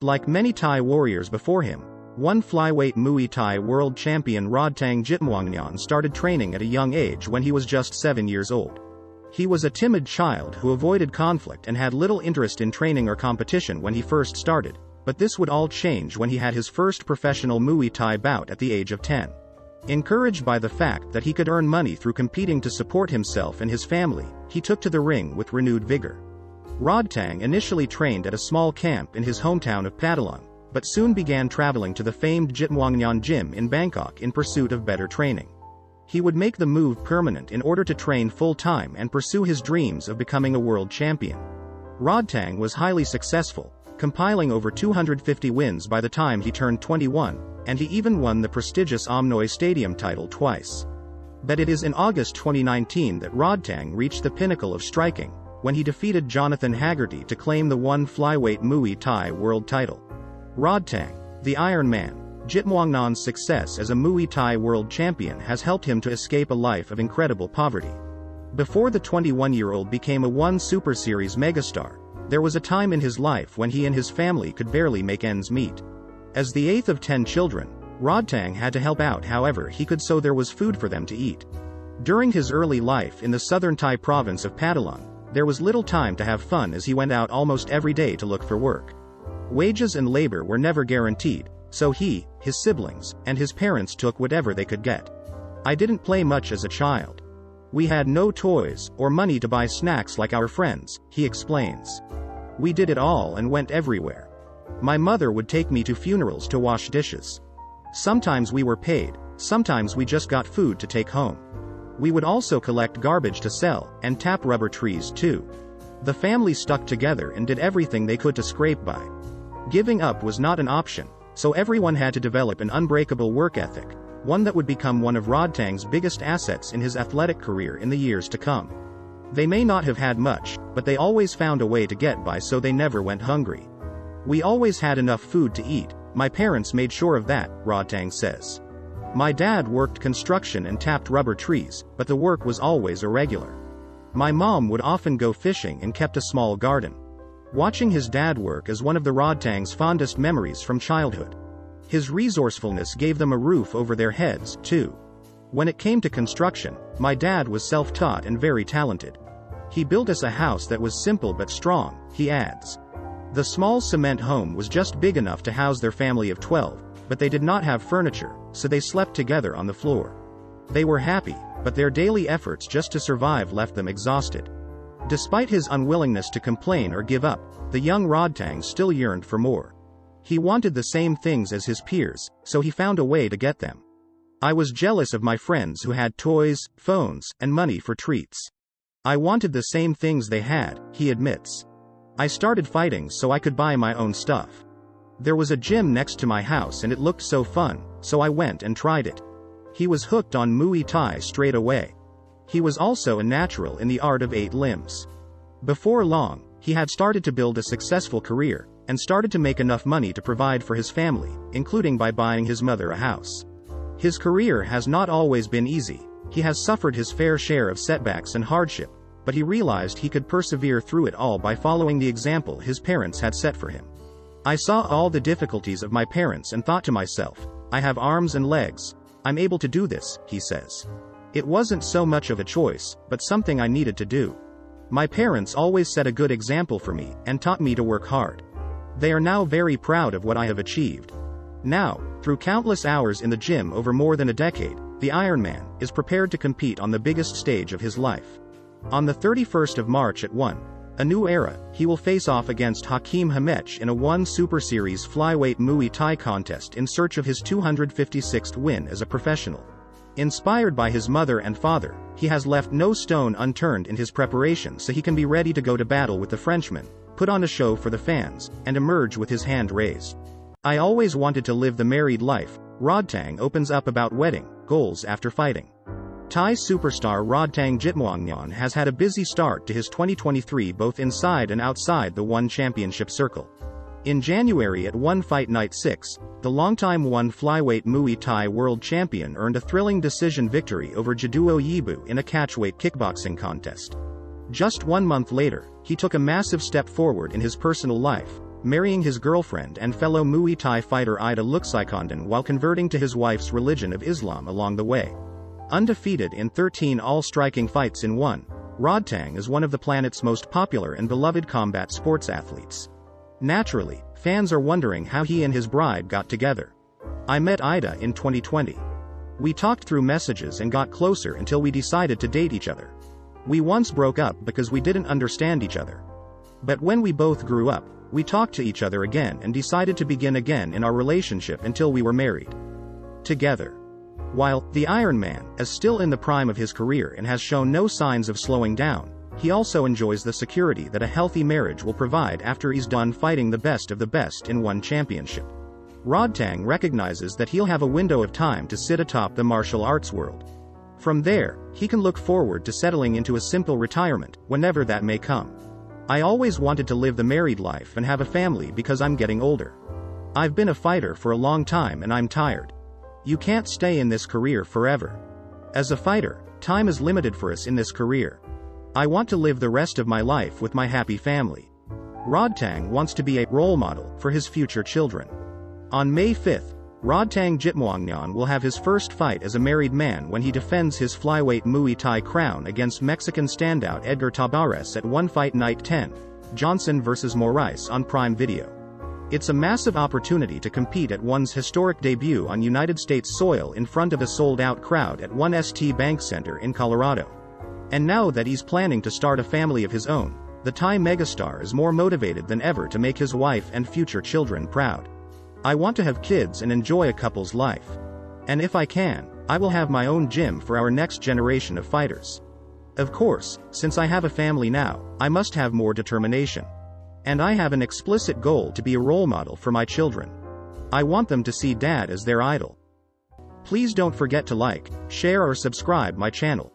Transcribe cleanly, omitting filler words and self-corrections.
Like many Thai warriors before him, one flyweight Muay Thai world champion Rodtang Jitmuangnon started training at a young age when he was just 7 years old. He was a timid child who avoided conflict and had little interest in training or competition when he first started, but this would all change when he had his first professional Muay Thai bout at the age of 10. Encouraged by the fact that he could earn money through competing to support himself and his family, he took to the ring with renewed vigor. Rodtang initially trained at a small camp in his hometown of Patallong, but soon began traveling to the famed Jitmuangnon gym in Bangkok in pursuit of better training. He would make the move permanent in order to train full-time and pursue his dreams of becoming a world champion. Rodtang was highly successful, compiling over 250 wins by the time he turned 21, and he even won the prestigious Omnoy Stadium title twice. But it is in August 2019 that Rodtang reached the pinnacle of striking, when he defeated Jonathan Haggerty to claim the one flyweight Muay Thai world title. Rodtang, the Iron Man, Jitmuangnon's success as a Muay Thai world champion has helped him to escape a life of incredible poverty. Before the 21-year-old became a One Super Series megastar, there was a time in his life when he and his family could barely make ends meet. As the eighth of 10 children, Rodtang had to help out however he could so there was food for them to eat. During his early life in the southern Thai province of Patallong, there was little time to have fun as he went out almost every day to look for work. Wages and labor were never guaranteed, so he, his siblings, and his parents took whatever they could get. I didn't play much as a child. We had no toys, or money to buy snacks like our friends, he explains. We did it all and went everywhere. My mother would take me to funerals to wash dishes. Sometimes we were paid, sometimes we just got food to take home. We would also collect garbage to sell, and tap rubber trees too. The family stuck together and did everything they could to scrape by. Giving up was not an option, so everyone had to develop an unbreakable work ethic, one that would become one of Rodtang's biggest assets in his athletic career in the years to come. They may not have had much, but they always found a way to get by so they never went hungry. We always had enough food to eat, my parents made sure of that, Rodtang says. My dad worked construction and tapped rubber trees, but the work was always irregular. My mom would often go fishing and kept a small garden. Watching his dad work is one of the Rodtang's fondest memories from childhood. His resourcefulness gave them a roof over their heads, too. When it came to construction, my dad was self-taught and very talented. He built us a house that was simple but strong, he adds. The small cement home was just big enough to house their family of 12, but they did not have furniture, so they slept together on the floor. They were happy, but their daily efforts just to survive left them exhausted. Despite his unwillingness to complain or give up, the young Rodtang still yearned for more. He wanted the same things as his peers, so he found a way to get them. I was jealous of my friends who had toys, phones, and money for treats. I wanted the same things they had, he admits. I started fighting so I could buy my own stuff. There was a gym next to my house and it looked so fun, so I went and tried it. He was hooked on Muay Thai straight away. He was also a natural in the art of 8 limbs. Before long, he had started to build a successful career, and started to make enough money to provide for his family, including by buying his mother a house. His career has not always been easy, he has suffered his fair share of setbacks and hardship, but he realized he could persevere through it all by following the example his parents had set for him. I saw all the difficulties of my parents and thought to myself, I have arms and legs, I'm able to do this, he says. It wasn't so much of a choice, but something I needed to do. My parents always set a good example for me, and taught me to work hard. They are now very proud of what I have achieved. Now, through countless hours in the gym over more than a decade, the Iron Man is prepared to compete on the biggest stage of his life. On the 31st of March at 1, a new era, he will face off against Hakeem Hamech in a One Super Series flyweight Muay Thai contest in search of his 256th win as a professional. Inspired by his mother and father, he has left no stone unturned in his preparation so he can be ready to go to battle with the Frenchman, put on a show for the fans, and emerge with his hand raised. I always wanted to live the married life, Rodtang opens up about wedding goals after fighting. Thai superstar Rodtang Jitmuangnon has had a busy start to his 2023 both inside and outside the One Championship circle. In January at One Fight Night 6, the longtime One flyweight Muay Thai world champion earned a thrilling decision victory over Jaduo Yibu in a catchweight kickboxing contest. Just 1 month later, he took a massive step forward in his personal life, marrying his girlfriend and fellow Muay Thai fighter Ida Luxaikondan while converting to his wife's religion of Islam along the way. Undefeated in 13 all-striking fights in one, Rodtang is one of the planet's most popular and beloved combat sports athletes. Naturally, fans are wondering how he and his bride got together. I met Ida in 2020. We talked through messages and got closer until we decided to date each other. We once broke up because we didn't understand each other. But when we both grew up, we talked to each other again and decided to begin again in our relationship until we were married. Together. While the Iron Man is still in the prime of his career and has shown no signs of slowing down, he also enjoys the security that a healthy marriage will provide after he's done fighting the best of the best in one championship. Rodtang recognizes that he'll have a window of time to sit atop the martial arts world. From there, he can look forward to settling into a simple retirement, whenever that may come. I always wanted to live the married life and have a family because I'm getting older. I've been a fighter for a long time and I'm tired. You can't stay in this career forever. As a fighter, time is limited for us in this career. I want to live the rest of my life with my happy family. Rodtang wants to be a role model for his future children. On May 5th, Rodtang Jitmuangnan will have his first fight as a married man when he defends his flyweight Muay Thai crown against Mexican standout Edgar Tabares at One Fight Night 10, Johnson vs. Moraes on Prime Video. It's a massive opportunity to compete at one's historic debut on United States soil in front of a sold-out crowd at One ST Bank Center in Colorado. And now that he's planning to start a family of his own, the Thai megastar is more motivated than ever to make his wife and future children proud. I want to have kids and enjoy a couple's life. And if I can, I will have my own gym for our next generation of fighters. Of course, since I have a family now, I must have more determination. And I have an explicit goal to be a role model for my children. I want them to see Dad as their idol. Please don't forget to like, share or subscribe my channel.